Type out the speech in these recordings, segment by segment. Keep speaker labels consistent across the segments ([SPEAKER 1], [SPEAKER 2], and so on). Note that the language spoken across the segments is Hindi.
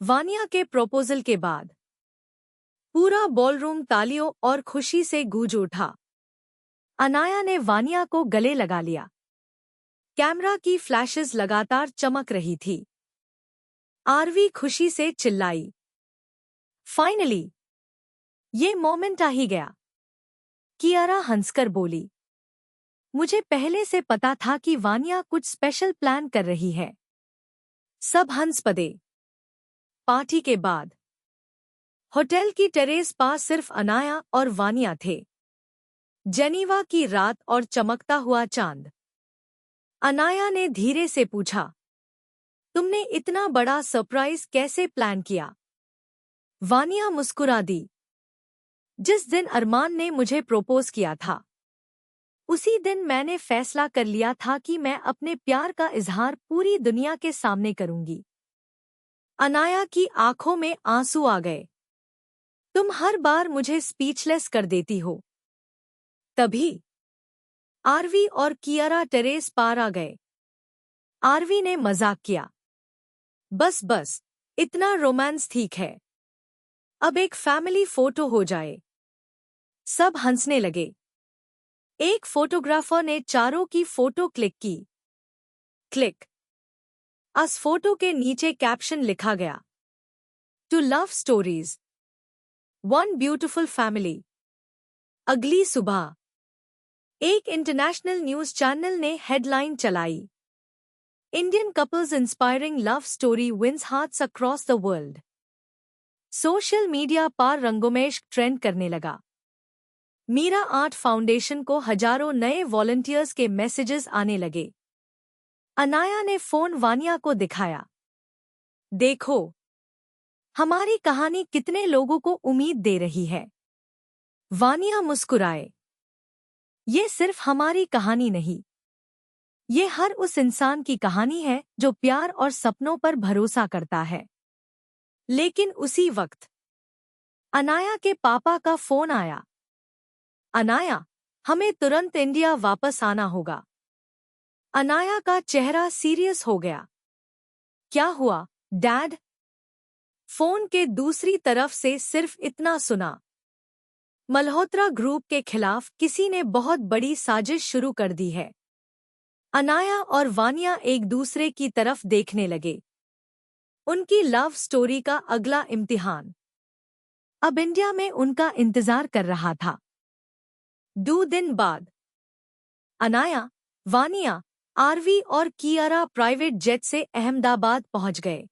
[SPEAKER 1] वानिया के प्रपोजल के बाद पूरा बॉलरूम तालियों और खुशी से गूंज उठा। अनाया ने वानिया को गले लगा लिया। कैमरा की फ्लैशेस लगातार चमक रही थी। आरवी खुशी से चिल्लाई, फाइनली ये मोमेंट आ ही गया। कियारा हंसकर बोली, मुझे पहले से पता था कि वानिया कुछ स्पेशल प्लान कर रही है। सब हंस पड़े। पार्टी के बाद होटल की टेरेस पास सिर्फ अनाया और वानिया थे। जेनीवा की रात और चमकता हुआ चांद। अनाया ने धीरे से पूछा, तुमने इतना बड़ा सरप्राइज कैसे प्लान किया? वानिया मुस्कुरा दी, जिस दिन अरमान ने मुझे प्रपोज किया था उसी दिन मैंने फैसला कर लिया था कि मैं अपने प्यार का इजहार पूरी दुनिया के सामने करूंगी। अनाया की आंखों में आंसू आ गए। तुम हर बार मुझे स्पीचलेस कर देती हो। तभी आरवी और कियारा टेरेस पार आ गए। आरवी ने मजाक किया, बस बस, इतना रोमांस ठीक है, अब एक फैमिली फोटो हो जाए। सब हंसने लगे। एक फोटोग्राफर ने चारों की फोटो क्लिक की। क्लिक। उस फोटो के नीचे कैप्शन लिखा गया, two love stories, one beautiful family. अगली सुबह एक इंटरनेशनल न्यूज चैनल ने हेडलाइन चलाई, Indian couples inspiring love story wins hearts across the world. Social media पर रंगोमेश ट्रेंड करने लगा। मीरा आर्ट फाउंडेशन को हजारों नए वॉलंटियर्स के मैसेजेस आने लगे। अनाया ने फोन वानिया को दिखाया, देखो, हमारी कहानी कितने लोगों को उम्मीद दे रही है। वानिया मुस्कुराए, ये सिर्फ हमारी कहानी नहीं, ये हर उस इंसान की कहानी है जो प्यार और सपनों पर भरोसा करता है। लेकिन उसी वक्त अनाया के पापा का फोन आया। अनाया, हमें तुरंत इंडिया वापस आना होगा। अनाया का चेहरा सीरियस हो गया। क्या हुआ, डैड? फोन के दूसरी तरफ से सिर्फ इतना सुना, मल्होत्रा ग्रुप के खिलाफ किसी ने बहुत बड़ी साजिश शुरू कर दी है। अनाया और वानिया एक दूसरे की तरफ देखने लगे। उनकी लव स्टोरी का अगला इम्तिहान अब इंडिया में उनका इंतजार कर रहा था। 2 दिन बाद अनाया, वानिया, आरवी और कियारा प्राइवेट जेट से अहमदाबाद पहुंच गए।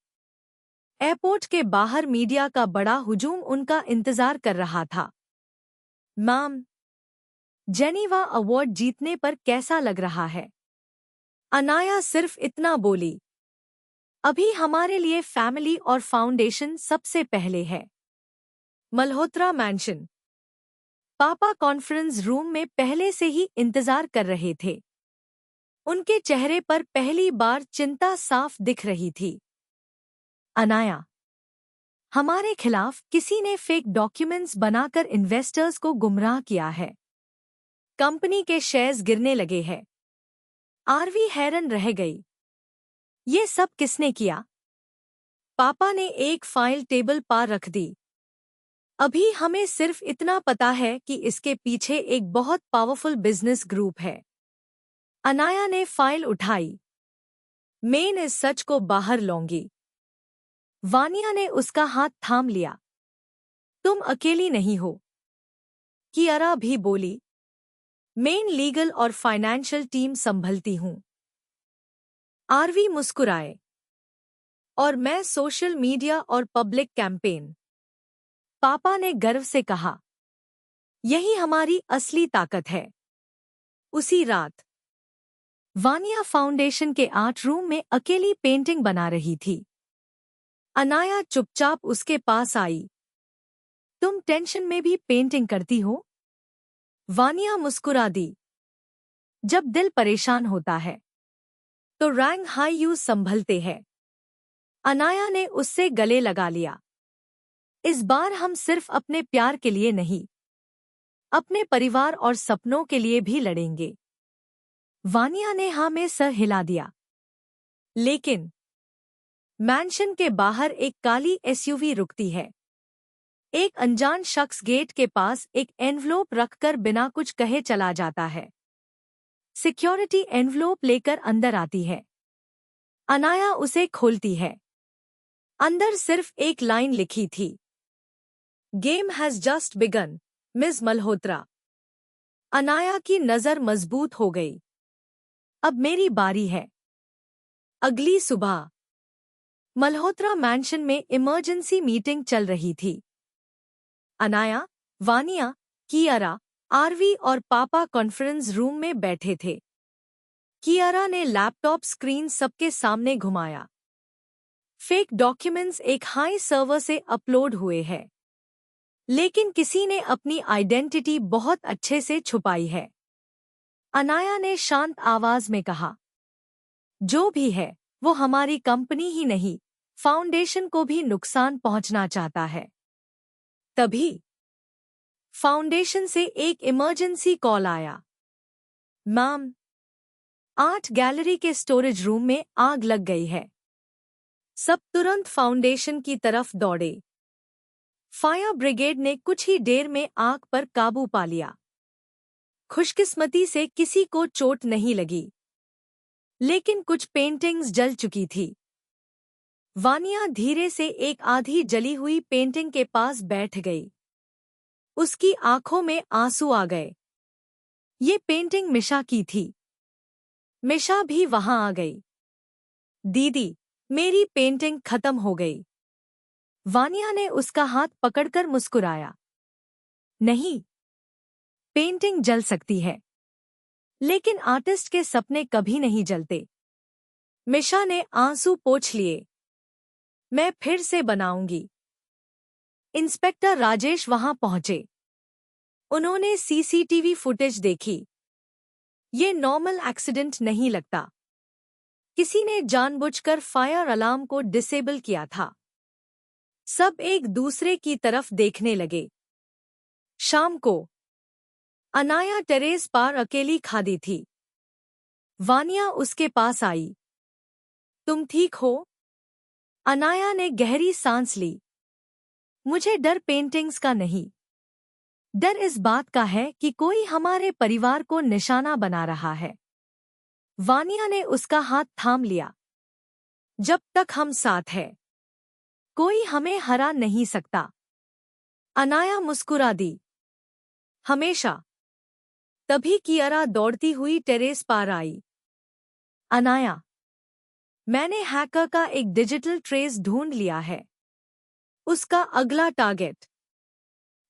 [SPEAKER 1] एयरपोर्ट के बाहर मीडिया का बड़ा हुजूम उनका इंतजार कर रहा था। मैम, जेनीवा अवार्ड जीतने पर कैसा लग रहा है? अनाया सिर्फ इतना बोली, अभी हमारे लिए फैमिली और फाउंडेशन सबसे पहले है। मल्होत्रा मैंशन। पापा कॉन्फ्रेंस रूम में पहले से ही इंतजार कर रहे थे। उनके चेहरे पर पहली बार चिंता साफ दिख रही थी। अनाया, हमारे खिलाफ किसी ने फेक डॉक्यूमेंट्स बनाकर इन्वेस्टर्स को गुमराह किया है। कंपनी के शेयर्स गिरने लगे हैं। आरवी हैरान रह गई। ये सब किसने किया? पापा ने एक फाइल टेबल पर रख दी। अभी हमें सिर्फ इतना पता है कि इसके पीछे एक बहुत पावरफुल बिजनेस ग्रुप है। अनाया ने फाइल उठाई। मैं इस सच को बाहर लाऊंगी। वानिया ने उसका हाथ थाम लिया। तुम अकेली नहीं हो। कियारा भी बोली, मैं लीगल और फाइनेंशियल टीम संभलती हूं। आरवी मुस्कुराए, और मैं सोशल मीडिया और पब्लिक कैंपेन। पापा ने गर्व से कहा, यही हमारी असली ताकत है। उसी रात वानिया फाउंडेशन के आर्ट रूम में अकेली पेंटिंग बना रही थी। अनाया चुपचाप उसके पास आई। तुम टेंशन में भी पेंटिंग करती हो? वानिया मुस्कुरा दी, जब दिल परेशान होता है तो रैंग हाई यूज संभलते हैं। अनाया ने उससे गले लगा लिया। इस बार हम सिर्फ अपने प्यार के लिए नहीं, अपने परिवार और सपनों के लिए भी लड़ेंगे। वानिया ने हाँ में सर हिला दिया। लेकिन मैंशन के बाहर एक काली एसयूवी रुकती है। एक अनजान शख्स गेट के पास एक एनवलोप रखकर बिना कुछ कहे चला जाता है। सिक्योरिटी एनवलोप लेकर अंदर आती है। अनाया उसे खोलती है। अंदर सिर्फ एक लाइन लिखी थी, game has just begun, miss Malhotra. Anaya की नजर मजबूत हो गई। अब मेरी बारी है। अगली सुबह मल्होत्रा मैंशन में इमरजेंसी मीटिंग चल रही थी। अनाया, वानिया, कियारा, आरवी और पापा कॉन्फ्रेंस रूम में बैठे थे। कियारा ने लैपटॉप स्क्रीन सबके सामने घुमाया। फेक डॉक्यूमेंट्स एक हाई सर्वर से अपलोड हुए हैं, लेकिन किसी ने अपनी आइडेंटिटी बहुत अच्छे से छुपाई है। अनाया ने शांत आवाज में कहा, जो भी है वो हमारी कंपनी ही नहीं, फाउंडेशन को भी नुकसान पहुंचना चाहता है। तभी फाउंडेशन से एक इमरजेंसी कॉल आया। मैम, 8 गैलरी के स्टोरेज रूम में आग लग गई है। सब तुरंत फाउंडेशन की तरफ दौड़े। फायर ब्रिगेड ने कुछ ही देर में आग पर काबू पा लिया। खुशकिस्मती से किसी को चोट नहीं लगी, लेकिन कुछ पेंटिंग्स जल चुकी थी। वानिया धीरे से एक आधी जली हुई पेंटिंग के पास बैठ गई। उसकी आंखों में आंसू आ गए। ये पेंटिंग मिशा की थी। मिशा भी वहां आ गई। दीदी, मेरी पेंटिंग खत्म हो गई। वानिया ने उसका हाथ पकड़कर मुस्कुराया। नहीं, पेंटिंग जल सकती है, लेकिन आर्टिस्ट के सपने कभी नहीं जलते। मिशा ने आंसू पोंछ लिए। मैं फिर से बनाऊंगी। इंस्पेक्टर राजेश वहां पहुंचे। उन्होंने सीसीटीवी फुटेज देखी। ये नॉर्मल एक्सीडेंट नहीं लगता। किसी ने जानबूझकर फायर अलार्म को डिसेबल किया था। सब एक दूसरे की तरफ देखने लगे। शाम को अनाया टेरेस पर अकेली खड़ी थी। वानिया उसके पास आई। तुम ठीक हो? अनाया ने गहरी सांस ली। मुझे डर पेंटिंग्स का नहीं, डर इस बात का है कि कोई हमारे परिवार को निशाना बना रहा है। वानिया ने उसका हाथ थाम लिया। जब तक हम साथ हैं, कोई हमें हरा नहीं सकता। अनाया मुस्कुरा दी। हमेशा। तभी कियारा दौड़ती हुई टेरेस पर आई। अनाया, मैंने हैकर का एक डिजिटल ट्रेस ढूंढ लिया है। उसका अगला टारगेट।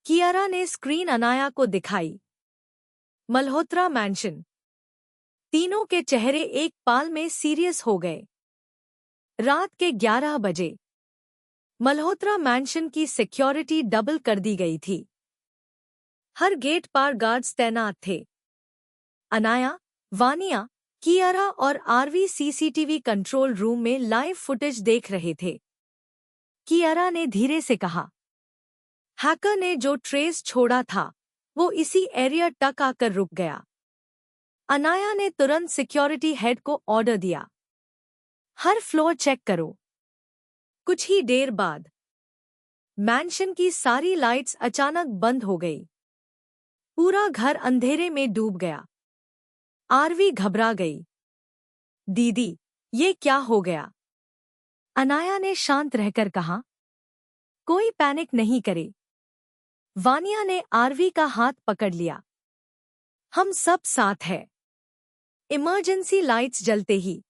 [SPEAKER 1] कियारा ने स्क्रीन अनाया को दिखाई। मल्होत्रा मैंशन। तीनों के चेहरे एक पाल में सीरियस हो गए। रात के 11 बजे मल्होत्रा मैंशन की सिक्योरिटी डबल कर दी गई थी। हर गेट पर गार्ड्स तैनात थे। अनाया, वानिया, कियारा और आरवी सीसीटीवी कंट्रोल रूम में लाइव फुटेज देख रहे थे। कियारा ने धीरे से कहा, हैकर ने जो ट्रेस छोड़ा था वो इसी एरिया तक आकर रुक गया। अनाया ने तुरंत सिक्योरिटी हेड को ऑर्डर दिया, हर फ्लोर चेक करो। कुछ ही देर बाद मैंशन की सारी लाइट्स अचानक बंद हो गई। पूरा घर अंधेरे में डूब गया। आरवी घबरा गई। दीदी, ये क्या हो गया? अनाया ने शांत रहकर कहा, कोई पैनिक नहीं करे। वानिया ने आरवी का हाथ पकड़ लिया। हम सब साथ हैं। इमरजेंसी लाइट्स जलते ही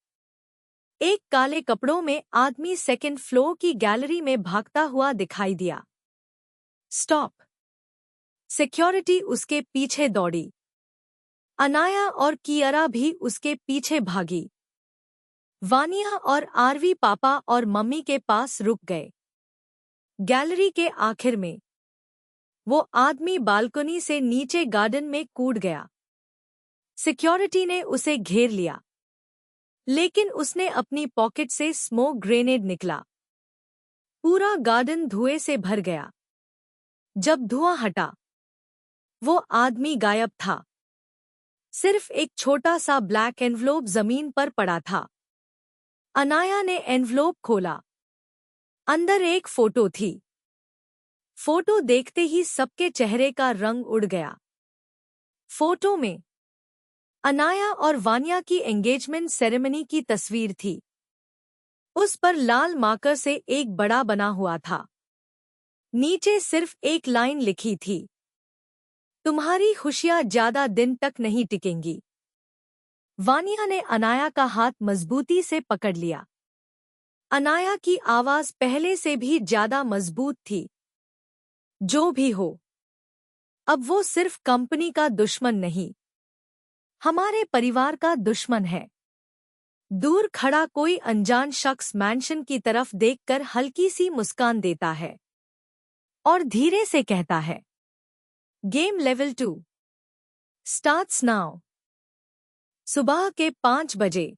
[SPEAKER 1] एक काले कपड़ों में आदमी सेकंड फ्लोर की गैलरी में भागता हुआ दिखाई दिया। स्टॉप! सिक्योरिटी उसके पीछे दौड़ी। अनाया और कियारा भी उसके पीछे भागी। वानिया और आरवी पापा और मम्मी के पास रुक गए। गैलरी के आखिर में वो आदमी बालकनी से नीचे गार्डन में कूद गया। सिक्योरिटी ने उसे घेर लिया, लेकिन उसने अपनी पॉकेट से स्मोक ग्रेनेड निकला। पूरा गार्डन धुएं से भर गया। जब धुआं हटा, वो आदमी गायब था। सिर्फ एक छोटा सा ब्लैक एनवलोप जमीन पर पड़ा था। अनाया ने एनवलोप खोला। अंदर एक फोटो थी। फोटो देखते ही सबके चेहरे का रंग उड़ गया। फोटो में अनाया और वानिया की एंगेजमेंट सेरेमनी की तस्वीर थी। उस पर लाल मार्कर से एक बड़ा बना हुआ था। नीचे सिर्फ एक लाइन लिखी थी, तुम्हारी खुशियां ज्यादा दिन तक नहीं टिकेंगी। वानिया ने अनाया का हाथ मजबूती से पकड़ लिया। अनाया की आवाज पहले से भी ज्यादा मजबूत थी। जो भी हो, अब वो सिर्फ कंपनी का दुश्मन नहीं, हमारे परिवार का दुश्मन है। दूर खड़ा कोई अनजान शख्स मैंशन की तरफ देखकर हल्की सी मुस्कान देता है और धीरे से कहता है, गेम लेवल 2 स्टार्ट्स नाउ। सुबह के 5 बजे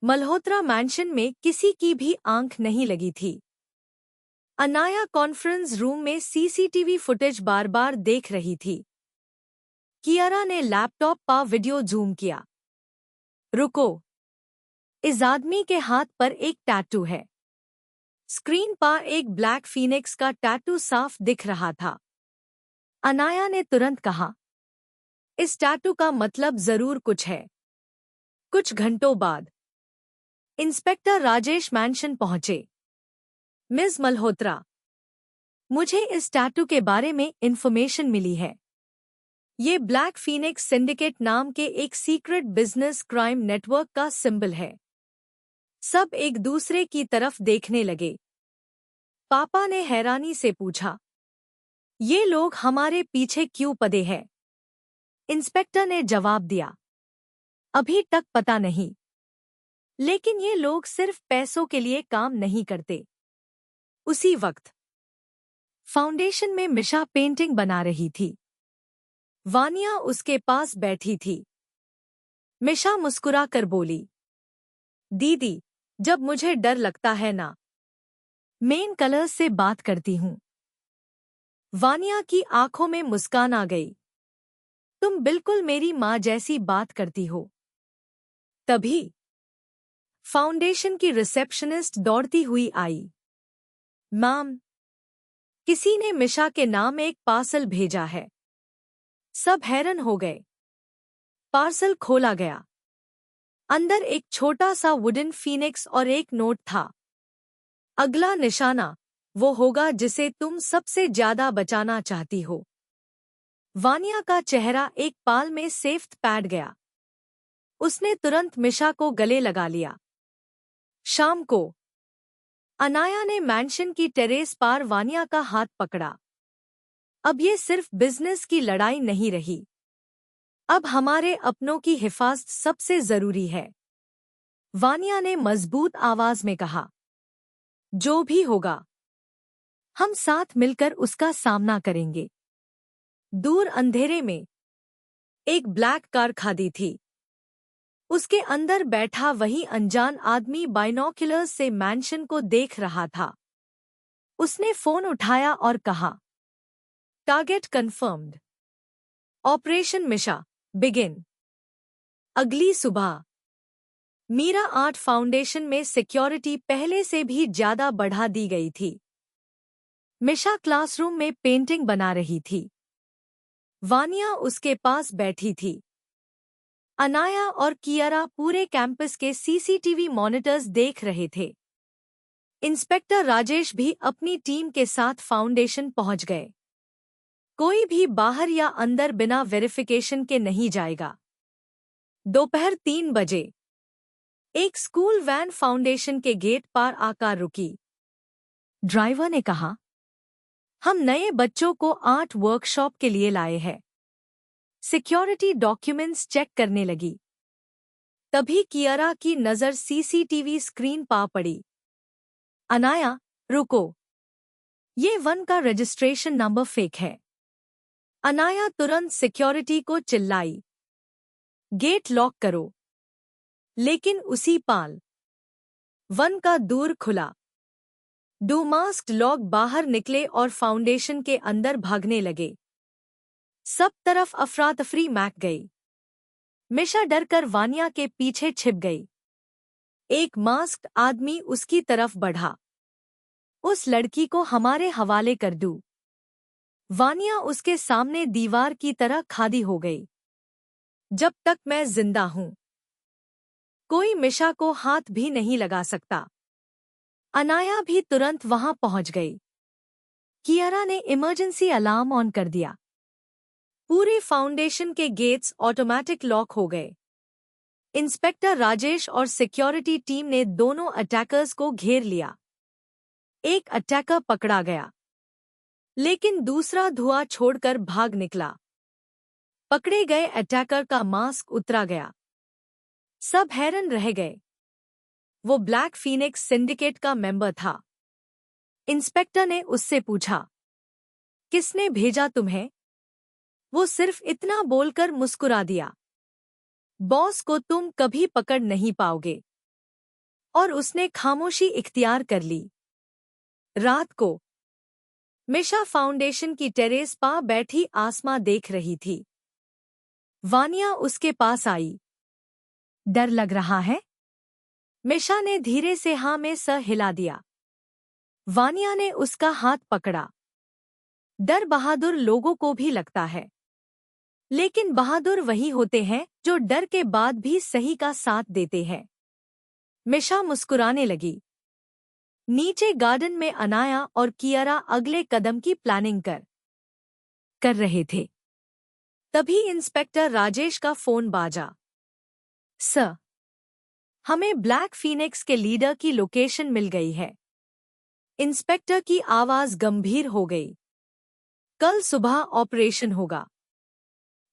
[SPEAKER 1] मल्होत्रा मैंशन में किसी की भी आंख नहीं लगी थी। अनाया कॉन्फ्रेंस रूम में सीसीटीवी फुटेज बार बार देख रही थी। कियारा ने लैपटॉप पर वीडियो जूम किया। रुको, इस आदमी के हाथ पर एक टैटू है। स्क्रीन पर एक ब्लैक फीनिक्स का टैटू साफ दिख रहा था। अनाया ने तुरंत कहा, इस टैटू का मतलब जरूर कुछ है। कुछ घंटों बाद इंस्पेक्टर राजेश मैंशन पहुंचे। मिस मल्होत्रा, मुझे इस टैटू के बारे में इंफॉर्मेशन मिली है। ये ब्लैक फीनिक्स सिंडिकेट नाम के एक सीक्रेट बिजनेस क्राइम नेटवर्क का सिंबल है। सब एक दूसरे की तरफ देखने लगे। पापा ने हैरानी से पूछा, ये लोग हमारे पीछे क्यों पड़े हैं? इंस्पेक्टर ने जवाब दिया, अभी तक पता नहीं, लेकिन ये लोग सिर्फ पैसों के लिए काम नहीं करते। उसी वक्त फाउंडेशन में मिशा पेंटिंग बना रही थी। वानिया उसके पास बैठी थी। मिशा मुस्कुराकर बोली, दीदी, जब मुझे डर लगता है ना, मेन कलर्स से बात करती हूँ। वानिया की आंखों में मुस्कान आ गई। तुम बिल्कुल मेरी माँ जैसी बात करती हो। तभी फाउंडेशन की रिसेप्शनिस्ट दौड़ती हुई आई। मैम, किसी ने मिशा के नाम एक पार्सल भेजा है। सब हैरान हो गए। पार्सल खोला गया। अंदर एक छोटा सा वुडन फीनिक्स और एक नोट था। अगला निशाना वो होगा जिसे तुम सबसे ज्यादा बचाना चाहती हो। वानिया का चेहरा एक पाल में सेफ्ट पैड गया। उसने तुरंत मिशा को गले लगा लिया। शाम को अनाया ने मैंशन की टेरेस पर वानिया का हाथ पकड़ा। अब ये सिर्फ बिजनेस की लड़ाई नहीं रही। अब हमारे अपनों की हिफाजत सबसे जरूरी है। वानिया ने मजबूत आवाज में कहा, जो भी होगा, हम साथ मिलकर उसका सामना करेंगे। दूर अंधेरे में एक ब्लैक कार खड़ी थी। उसके अंदर बैठा वही अनजान आदमी बाइनोक्यूलर्स से मैंशन को देख रहा था। उसने फोन उठाया और कहा, टारगेट कंफर्म्ड। ऑपरेशन मिशा बिगिन। अगली सुबह मीरा आर्ट फाउंडेशन में सिक्योरिटी पहले से भी ज्यादा बढ़ा दी गई थी। मिशा क्लासरूम में पेंटिंग बना रही थी। वानिया उसके पास बैठी थी। अनाया और कियारा पूरे कैंपस के सीसीटीवी मॉनिटर्स देख रहे थे। इंस्पेक्टर राजेश भी अपनी टीम के साथ फाउंडेशन पहुंच गए। कोई भी बाहर या अंदर बिना वेरिफिकेशन के नहीं जाएगा। दोपहर 3 बजे एक स्कूल वैन फाउंडेशन के गेट पर आकर रुकी। ड्राइवर ने कहा, हम नए बच्चों को आर्ट वर्कशॉप के लिए लाए हैं। सिक्योरिटी डॉक्यूमेंट्स चेक करने लगी। तभी कियारा की नजर सीसीटीवी स्क्रीन पर पड़ी। अनाया, रुको, ये 1 का रजिस्ट्रेशन नंबर फेक है। अनाया तुरंत सिक्योरिटी को चिल्लाई, गेट लॉक करो। लेकिन उसी पाल 1 का दूर खुला। 2 मास्क्ड लोग बाहर निकले और फाउंडेशन के अंदर भागने लगे। सब तरफ अफरा-तफरी मैक गई। मिशा डरकर वानिया के पीछे छिप गई। एक मास्क्ड आदमी उसकी तरफ बढ़ा। उस लड़की को हमारे हवाले कर दूं। वानिया उसके सामने दीवार की तरह खड़ी हो गई। जब तक मैं जिंदा हूं, कोई मिशा को हाथ भी नहीं लगा सकता। अनाया भी तुरंत वहां पहुंच गई। कियारा ने इमरजेंसी अलार्म ऑन कर दिया। पूरे फाउंडेशन के गेट्स ऑटोमेटिक लॉक हो गए। इंस्पेक्टर राजेश और सिक्योरिटी टीम ने दोनों अटैकर्स को घेर लिया। एक अटैकर पकड़ा गया, लेकिन दूसरा धुआं छोड़कर भाग निकला। पकड़े गए अटैकर का मास्क उतरा गया। सब हैरान रह गए। वो ब्लैक फीनिक्स सिंडिकेट का मेंबर था। इंस्पेक्टर ने उससे पूछा, किसने भेजा तुम्हें? वो सिर्फ इतना बोलकर मुस्कुरा दिया, बॉस को तुम कभी पकड़ नहीं पाओगे। और उसने खामोशी इख्तियार कर ली। रात को मिशा फाउंडेशन की टेरेस पर बैठी आसमां देख रही थी। वानिया उसके पास आई। डर लग रहा है? मिशा ने धीरे से हाँ में सर हिला दिया। वानिया ने उसका हाथ पकड़ा। डर बहादुर लोगों को भी लगता है, लेकिन बहादुर वही होते हैं जो डर के बाद भी सही का साथ देते हैं। मिशा मुस्कुराने लगी। नीचे गार्डन में अनाया और कियारा अगले कदम की प्लानिंग कर रहे थे। तभी इंस्पेक्टर राजेश का फोन बाजा। सर, हमें ब्लैक फीनिक्स के लीडर की लोकेशन मिल गई है। इंस्पेक्टर की आवाज गंभीर हो गई। कल सुबह ऑपरेशन होगा।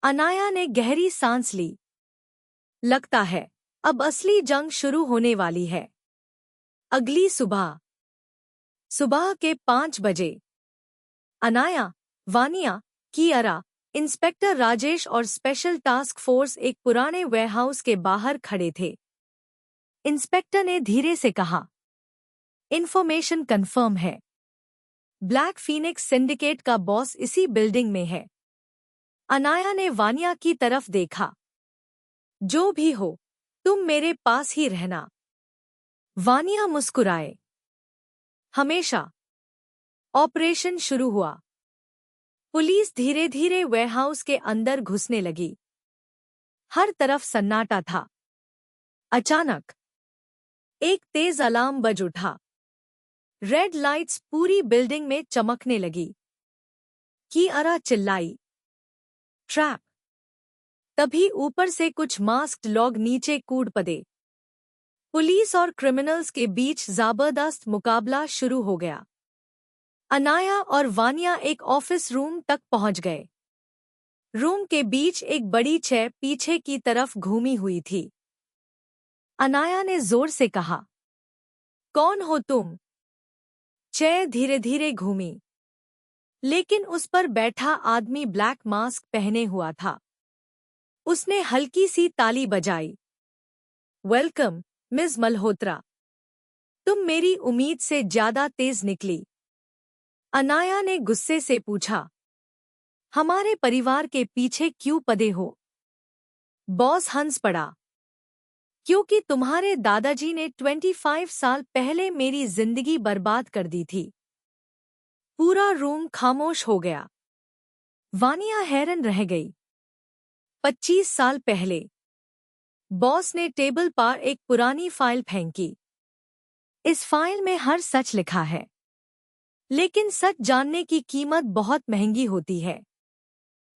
[SPEAKER 1] अनाया ने गहरी सांस ली। लगता है अब असली जंग शुरू होने वाली है। अगली सुबह के 5 बजे अनाया, वानिया, कियारा, इंस्पेक्टर राजेश और स्पेशल टास्क फोर्स एक पुराने वेयरहाउस के बाहर खड़े थे। इंस्पेक्टर ने धीरे से कहा, इन्फॉर्मेशन कंफर्म है। ब्लैक फीनिक्स सिंडिकेट का बॉस इसी बिल्डिंग में है। अनाया ने वानिया की तरफ देखा। जो भी हो, तुम मेरे पास ही रहना। वानिया मुस्कुराए। हमेशा। ऑपरेशन शुरू हुआ। पुलिस धीरे धीरे वेयरहाउस के अंदर घुसने लगी। हर तरफ सन्नाटा था। अचानक एक तेज अलार्म बज उठा। रेड लाइट्स पूरी बिल्डिंग में चमकने लगी। कियारा चिल्लाई, ट्रैप। तभी ऊपर से कुछ मास्क्ड लोग नीचे कूद पड़े। पुलिस और क्रिमिनल्स के बीच जबरदस्त मुकाबला शुरू हो गया। अनाया और वानिया एक ऑफिस रूम तक पहुंच गए। रूम के बीच एक बड़ी चेयर पीछे की तरफ घूमी हुई थी। अनाया ने जोर से कहा, कौन हो तुम? चेयर धीरे धीरे घूमी, लेकिन उस पर बैठा आदमी ब्लैक मास्क पहने हुआ था। उसने हल्की सी ताली बजाई। Welcome, miss Malhotra. तुम मेरी उम्मीद से ज्यादा तेज निकली। अनाया ने गुस्से से पूछा, हमारे परिवार के पीछे क्यों पड़े हो? बॉस हंस पड़ा, क्योंकि तुम्हारे दादाजी ने 25 साल पहले मेरी जिंदगी बर्बाद कर दी थी। पूरा रूम खामोश हो गया। वानिया हैरान रह गई। 25 साल पहले। बॉस ने टेबल पर एक पुरानी फाइल फेंकी। इस फाइल में हर सच लिखा है, लेकिन सच जानने की कीमत बहुत महंगी होती है।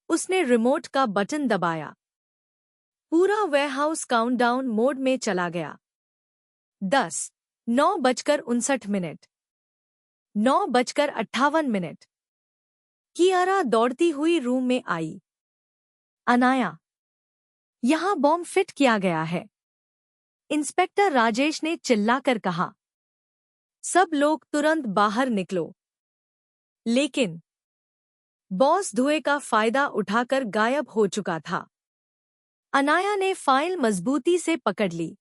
[SPEAKER 1] उसने रिमोट का बटन दबाया। पूरा वेयरहाउस काउंटडाउन मोड में चला गया। 10, 9:59, 9:58। कियारा दौड़ती हुई रूम में आई। अनाया, यहां बॉम्ब फिट किया गया है। इंस्पेक्टर राजेश ने चिल्लाकर कहा। सब लोग तुरंत बाहर निकलो। लेकिन बॉस धुएं का फायदा उठाकर गायब हो चुका था। अनाया ने फाइल मजबूती से पकड़ ली।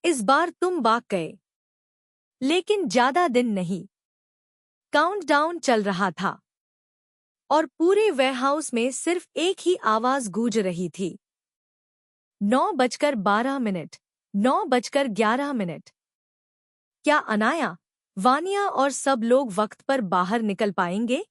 [SPEAKER 1] इस बार तुम भाग गए, लेकिन ज्यादा दिन नहीं। काउंटडाउन चल रहा था और पूरे वेयरहाउस में सिर्फ एक ही आवाज गूंज रही थी। 9:12, 9:11। क्या अनाया, वानिया और सब लोग वक्त पर बाहर निकल पाएंगे?